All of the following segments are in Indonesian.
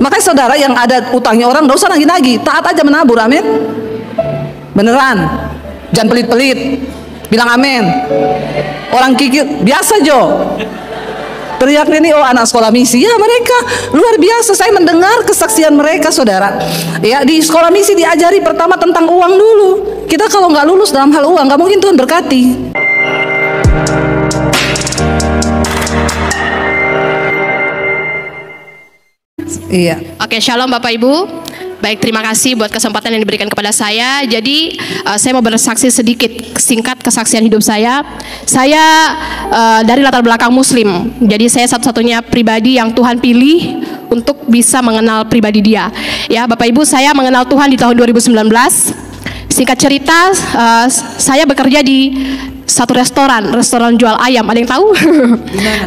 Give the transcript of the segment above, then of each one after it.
Makanya saudara yang ada utangnya orang, gak usah nagih-nagih, taat aja menabur, amin. Beneran, jangan pelit-pelit, bilang amin. Orang kikir, biasa Jo. Teriak ini, oh anak sekolah misi, ya mereka luar biasa. Saya mendengar kesaksian mereka, saudara. Ya, di sekolah misi diajari pertama tentang uang dulu. Kita kalau nggak lulus dalam hal uang, nggak mungkin Tuhan berkati. Iya. Oke, shalom Bapak Ibu. Baik, terima kasih buat kesempatan yang diberikan kepada saya. Jadi saya mau bersaksi sedikit singkat kesaksian hidup saya. Saya dari latar belakang Muslim. Jadi saya satu-satunya pribadi yang Tuhan pilih untuk bisa mengenal pribadi Dia. Ya, Bapak Ibu, saya mengenal Tuhan di tahun 2019. Singkat cerita, saya bekerja di satu restoran jual ayam. Ada yang tahu?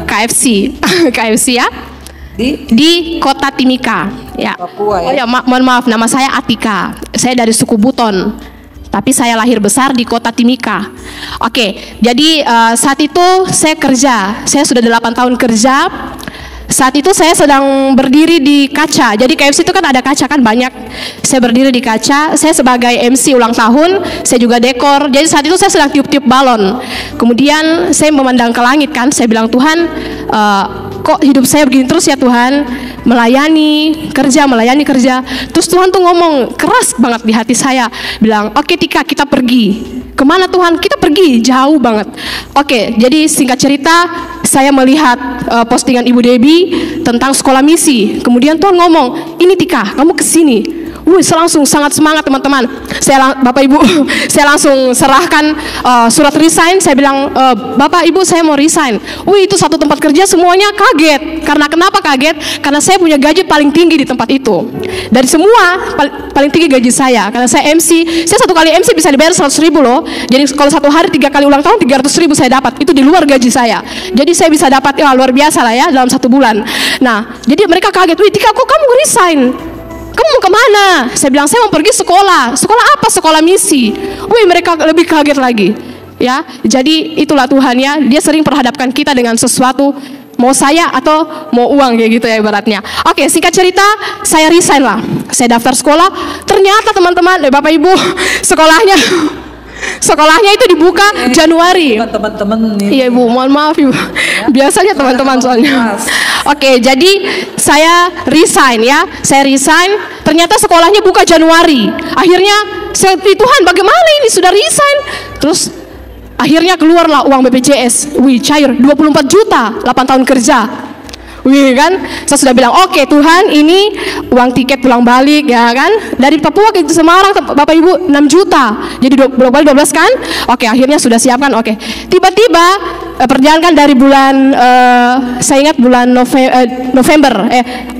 KFC, KFC ya. Di kota Timika ya. Papua, ya? Oh ya, mohon maaf, nama saya Atika. Saya dari suku Buton, tapi saya lahir besar di kota Timika. Oke, jadi saat itu saya kerja. Saya sudah 8 tahun kerja. Saat itu saya sedang berdiri di kaca. Jadi KFC itu kan ada kaca kan banyak. Saya berdiri di kaca. Saya sebagai MC ulang tahun. Saya juga dekor. Jadi saat itu saya sedang tiup-tiup balon. Kemudian saya memandang ke langit kan. Saya bilang, Tuhan, kok hidup saya begini terus ya Tuhan, melayani kerja. Terus Tuhan tuh ngomong keras banget di hati saya, bilang, oke Tika, kita pergi. Kemana Tuhan? Kita pergi jauh banget. Oke, jadi singkat cerita, saya melihat postingan Ibu Debbie tentang sekolah misi. Kemudian Tuhan ngomong, ini Tika, kamu kesini. Saya langsung sangat semangat teman-teman. Bapak Ibu, saya langsung serahkan surat resign. Saya bilang, Bapak Ibu, saya mau resign. Itu satu tempat kerja semuanya kaget. Karena kenapa kaget? Karena saya punya gaji paling tinggi di tempat itu. Dari semua paling tinggi gaji saya. Karena saya MC, saya satu kali MC bisa dibayar 100.000 loh. Jadi kalau satu hari 3 kali ulang tahun 300.000 saya dapat. Itu di luar gaji saya. Jadi saya bisa dapat luar biasa lah ya dalam 1 bulan. Nah, jadi mereka kaget. Tika, kok kamu resign? Kamu mau kemana? Saya bilang, saya mau pergi sekolah. Sekolah apa? Sekolah misi. Mereka lebih kaget lagi. Ya, jadi itulah Tuhan ya. Dia sering perhadapkan kita dengan sesuatu, mau saya atau mau uang kayak gitu ya ibaratnya. Oke, singkat cerita, saya resign lah. Saya daftar sekolah. Ternyata teman-teman, Bapak Ibu, sekolahnya itu dibuka Januari. Teman-teman nih. Iya Ibu, mohon maaf Ibu. Biasanya teman-teman soalnya. Oke, jadi saya resign ya. Saya resign, ternyata sekolahnya buka Januari. Akhirnya saya Tuhan, bagaimana ini sudah resign? Terus akhirnya keluarlah uang BPJS. Cair 24 juta, 8 tahun kerja. Kan, saya sudah bilang, oke Tuhan, ini uang tiket pulang balik ya kan, dari Papua ke Semarang Bapak Ibu 6 juta, jadi bolak-balik 12 kan. Oke, akhirnya sudah siapkan. Oke, tiba-tiba perjalanan dari bulan saya ingat bulan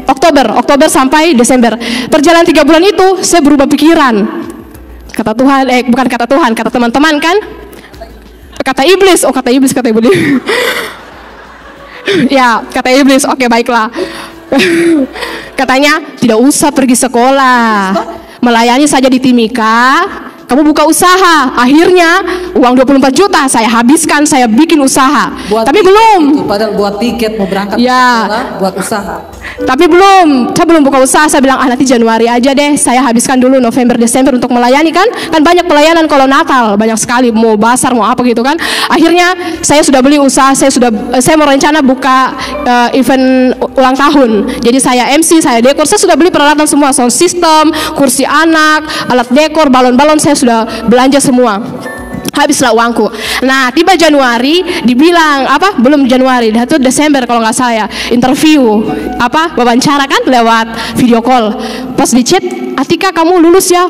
Oktober sampai Desember, perjalanan 3 bulan itu saya berubah pikiran. Kata Tuhan, bukan kata Tuhan, kata teman-teman kan, kata iblis. Kata iblis. Ya, kata iblis, oke baiklah. Katanya tidak usah pergi sekolah, melayani saja di Timika. Kamu buka usaha. Akhirnya uang 24 juta saya habiskan, saya bikin usaha. Tapi belum. Padahal buat tiket mau berangkat ya, sekolah, buat usaha. Tapi saya belum buka usaha. Saya bilang, nanti Januari aja deh. Saya habiskan dulu November, Desember untuk melayani kan. Kan banyak pelayanan kalau Natal, banyak sekali, mau basar, mau apa gitu kan. Akhirnya saya sudah beli usaha, saya mau rencana buka event ulang tahun. Jadi saya MC, saya dekor, saya sudah beli peralatan semua, sound system, kursi anak, alat dekor, balon-balon, saya sudah belanja semua. Habislah uangku. Nah, tiba Januari, dibilang belum Januari, itu Desember kalau nggak salah ya, interview wawancara kan lewat video call. Pas di chat, Atika kamu lulus ya?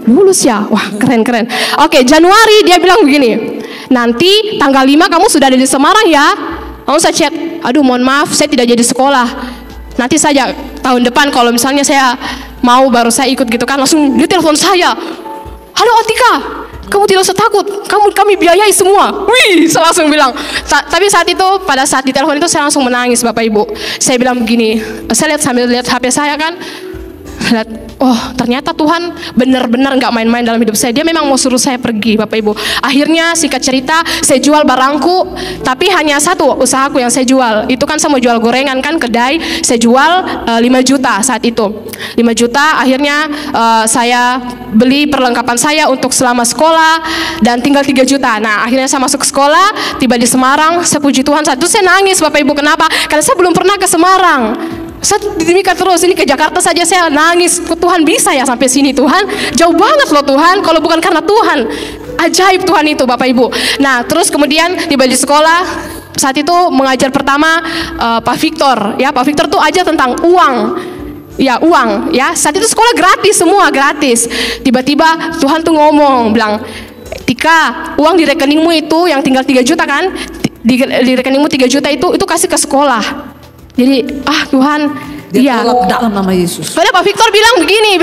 Lulus ya? Wah, keren. Oke, Januari dia bilang begini, nanti tanggal 5 kamu sudah ada di Semarang ya. Lalu saya chat, aduh mohon maaf saya tidak jadi sekolah, nanti saja tahun depan kalau misalnya saya mau baru saya ikut gitu kan. Langsung dia telepon saya, halo Atika, kamu tidak usah takut, kami biayai semua. Saya langsung bilang. Tapi saat itu, pada saat di telepon itu saya langsung menangis Bapak Ibu. Saya bilang begini, saya sambil lihat HP saya kan, lihat, oh ternyata Tuhan benar-benar nggak main-main dalam hidup saya. Dia memang mau suruh saya pergi, Bapak Ibu. Akhirnya singkat cerita, saya jual barangku, tapi hanya satu usahaku yang saya jual. Itu kan saya mau jual gorengan kan, kedai. Saya jual 5 juta saat itu. 5 juta, akhirnya saya beli perlengkapan saya untuk selama sekolah dan tinggal 3 juta. Nah, akhirnya saya masuk sekolah, tiba di Semarang. Saya puji Tuhan, saat itu saya nangis, Bapak Ibu. Kenapa? Karena saya belum pernah ke Semarang. Saya demikian terus, ini ke Jakarta saja saya nangis. Tuhan bisa ya sampai sini Tuhan? Jauh banget loh Tuhan, kalau bukan karena Tuhan. Ajaib Tuhan itu Bapak Ibu. Nah terus kemudian tiba di sekolah, saat itu mengajar pertama Pak Victor. Ya Pak Victor tuh aja tentang uang. Ya uang ya, saat itu sekolah gratis, semua gratis. Tiba-tiba Tuhan tuh ngomong, bilang, Tika, uang di rekeningmu itu yang tinggal 3 juta kan, di rekeningmu 3 juta itu kasih ke sekolah. Jadi Tuhan, dia tolak dalam nama Yesus. Karena Pak Victor bilang begini,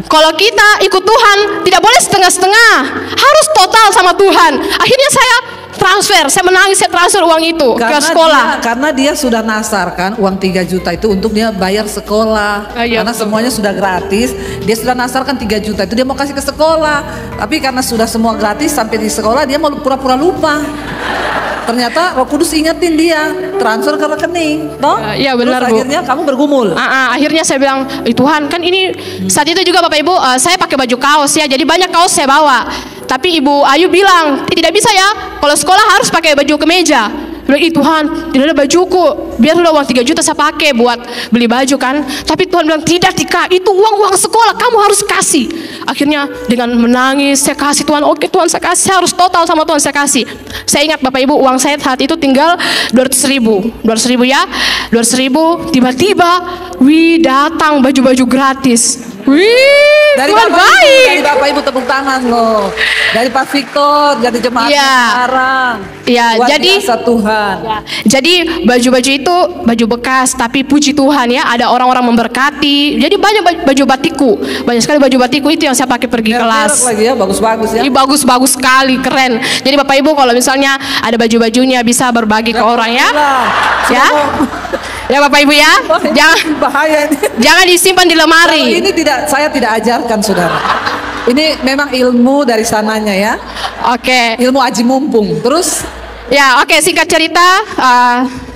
kalau kita ikut Tuhan tidak boleh setengah-setengah, harus total sama Tuhan. Akhirnya saya transfer, saya menangis, saya transfer uang itu ke sekolah. Karena dia sudah nasar kan, uang 3 juta itu untuk dia bayar sekolah. Iya, karena semuanya sudah gratis, dia sudah nasarkan 3 juta itu dia mau kasih ke sekolah. Tapi karena sudah semua gratis, sampai di sekolah dia mau pura-pura lupa. Ternyata Roh Kudus ingetin dia, transfer ke rekening, toh? Iya benar, terus Bu. akhirnya kamu bergumul. Akhirnya saya bilang, Tuhan kan ini saat itu juga Bapak Ibu, saya pakai baju kaos ya, jadi banyak kaos saya bawa. Tapi Ibu Ayu bilang, tidak bisa ya, kalau sekolah harus pakai baju kemeja. Bilang, Tuhan, tidak ada bajuku, biarlah uang 3 juta saya pakai buat beli baju kan. Tapi Tuhan bilang, tidak Tika, itu uang sekolah, kamu harus kasih. Akhirnya dengan menangis, saya kasih Tuhan, oke Tuhan saya kasih, saya harus total sama Tuhan saya kasih. Saya ingat Bapak Ibu, uang saya saat itu tinggal 200.000 ya, 200.000, tiba-tiba, datang baju-baju gratis. Dari Tuhan Bapak baik. Ibu, dari Bapak Ibu tepuk tangan loh. Dari Pak Victor, dari jemaat sekarang. Iya, jadi biasa Tuhan. Ya, jadi baju-baju itu baju bekas, tapi puji Tuhan ya, ada orang-orang memberkati. Jadi banyak baju batiku, banyak sekali baju batiku itu yang saya pakai pergi kelas. Lagi ya, bagus-bagus ya. Bagus-bagus sekali, keren. Jadi Bapak Ibu kalau misalnya ada baju-bajunya bisa berbagi ke orang ya. Ya. Ya Bapak Ibu ya, jangan bahaya ini. Jangan disimpan di lemari. Kalau ini saya tidak ajarkan saudara. Ini memang ilmu dari sananya ya. Oke. Ilmu aji mumpung. Terus? Ya oke, singkat cerita,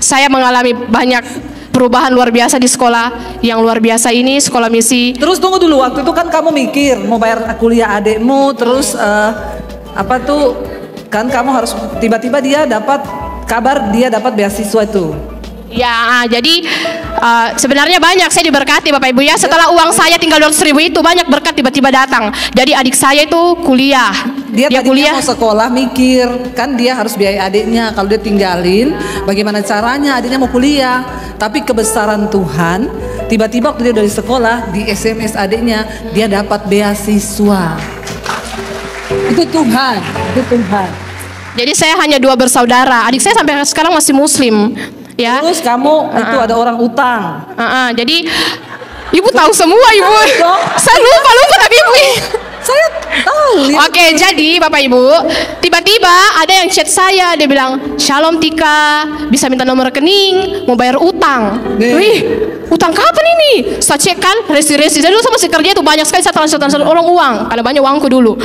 saya mengalami banyak perubahan luar biasa di sekolah. Yang luar biasa ini sekolah misi. Terus tunggu dulu, waktu itu kan kamu mikir mau bayar kuliah adekmu, terus kan kamu harus tiba-tiba dia dapat kabar dia dapat beasiswa itu. Ya, jadi sebenarnya banyak saya diberkati Bapak Ibu ya. Setelah uang saya tinggal 200.000 itu banyak berkat tiba-tiba datang. Jadi adik saya itu kuliah. Dia kuliah mau sekolah mikir kan dia harus biaya adiknya. Kalau dia tinggalin, bagaimana caranya adiknya mau kuliah? Tapi kebesaran Tuhan, tiba-tiba waktu dia dari sekolah di SMS adiknya dia dapat beasiswa. Itu Tuhan, itu Tuhan. Jadi saya hanya 2 bersaudara. Adik saya sampai sekarang masih Muslim. Ya. Terus kamu itu ada orang utang. Jadi Ibu tahu semua Ibu. Saya lupa tapi Ibu. Saya tahu. Oke, jadi Bapak Ibu, tiba-tiba ada yang chat saya, dia bilang, Shalom Tika, bisa minta nomor rekening, mau bayar utang. Wih, utang kapan ini? Saya cek kan, resi-resi. Saya dulu sama si kerja itu banyak sekali saya transfer orang uang, karena banyak uangku dulu.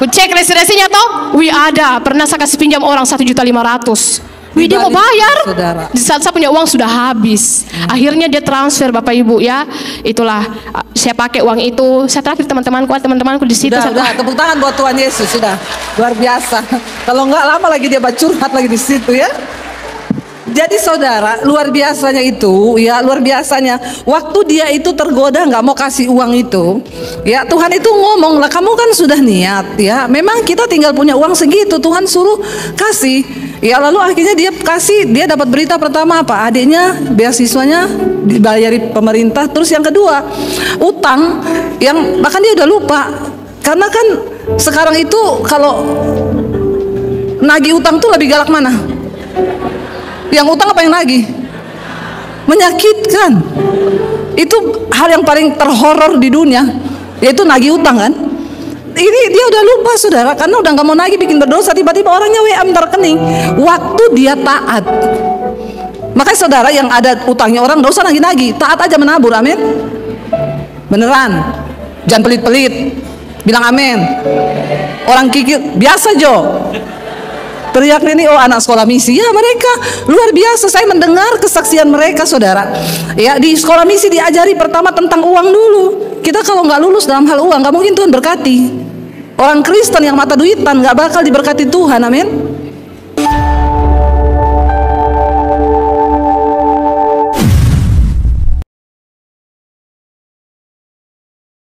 Ku cek resi-resinya toh, wih ada, pernah saya kasih pinjam orang 1.500.000. Wih dia mau bayar, di saat saya punya uang sudah habis. Akhirnya dia transfer Bapak Ibu ya. Itulah saya pakai uang itu. Saya terakhir teman-temanku di situ. Sudah, tepuk tangan buat Tuhan Yesus sudah luar biasa. Kalau enggak lama lagi dia curhat lagi di situ ya. Jadi saudara, luar biasanya itu ya, luar biasanya waktu dia itu tergoda nggak mau kasih uang itu ya, Tuhan itu ngomong lah, kamu kan sudah niat ya, memang kita tinggal punya uang segitu, Tuhan suruh kasih ya. Lalu akhirnya dia kasih, dia dapat berita pertama apa, adiknya beasiswanya dibayari pemerintah. Terus yang kedua utang yang bahkan dia udah lupa, karena kan sekarang itu kalau nagih utang tuh lebih galak mana? Yang utang apa yang nagih? Menyakitkan. Itu hal yang paling terhoror di dunia, yaitu nagih utang kan. Ini dia udah lupa saudara, karena udah nggak mau nagih, bikin berdosa. Tiba-tiba orangnya WA minta rekening. Waktu dia taat, Makanya saudara yang ada utangnya orang, nggak usah nagih-nagih, taat aja menabur, amin. Beneran, jangan pelit-pelit, bilang amin. Orang kikir, biasa Jo. Teriak ini, oh anak sekolah misi, ya mereka luar biasa. Saya mendengar kesaksian mereka, saudara. Ya di sekolah misi diajari pertama tentang uang dulu. Kita kalau nggak lulus dalam hal uang, nggak mungkin Tuhan berkati. Orang Kristen yang mata duitan nggak bakal diberkati Tuhan, amin.